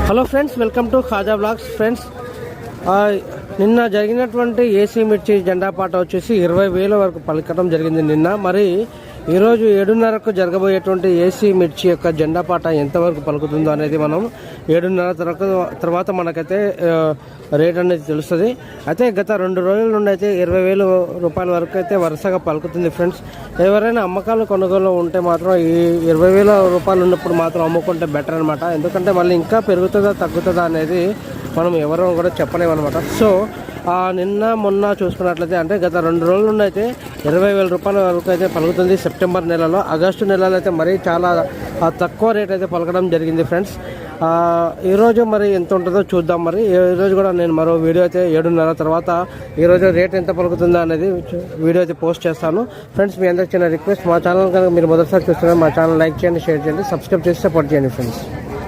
Hello friends, welcome to Khaja blogs. Friends, నిన్న జరిగినటువంటి AC మిర్చి జెండా పాట వచ్చేసి 20,000 వరకు పలకడం జరిగింది నిన్న. మరి ఈరోజు 7:30కు జరగబోయేటువంటి ఏసీ మిర్చి యొక్క జెండా పాట ఎంతవరకు పలుకుతుందో అనేది మనం 7:30 తర్వాత మనకైతే రేట్ అనేది తెలుస్తుంది. అయితే గత 2 రోజుల నుండి అయితే 20,000 రూపాయల వరకు అయితే వరుసగా పలుకుతుంది. ఫ్రెండ్స్, ఎవరైనా అమ్మకాలు కొనుగోలు ఉంటే మాత్రం ఈ 20,000 రూపాయలు ఉన్నప్పుడు మాత్రం అమ్ముకుంటే బెటర్ అనమాట. ఎందుకంటే మళ్ళీ ఇంకా పెరుగుతుందా తగ్గుతుందా అనేది మనం ఎవరో కూడా చెప్పలేమన్నమాట. సో నిన్న మొన్న చూసుకున్నట్లయితే అంటే గత 2 రోజుల నుండి అయితే 20,000 రూపాయల వరకు అయితే పలుకుతుంది. సెప్టెంబర్ నెలలో, ఆగస్టు నెలలో అయితే మరీ చాలా తక్కువ రేట్ అయితే పలకడం జరిగింది. ఫ్రెండ్స్, ఈరోజు మరి ఎంత ఉంటుందో చూద్దాం. మరి ఈరోజు కూడా నేను మరో వీడియో అయితే 7:30 తర్వాత ఈరోజు రేట్ ఎంత పలుకుతుందో అనేది వీడియో అయితే పోస్ట్ చేస్తాను. ఫ్రెండ్స్, మీ అందరికీ చిన్న రిక్వెస్ట్, మా ఛానల్ కనుక మీరు మొదటిసారి చూస్తున్నారు మా ఛానల్ లైక్ చేయండి, షేర్ చేయండి, సబ్స్క్రైబ్ చేసి సపోర్ట్ చేయండి. ఫ్రెండ్స్.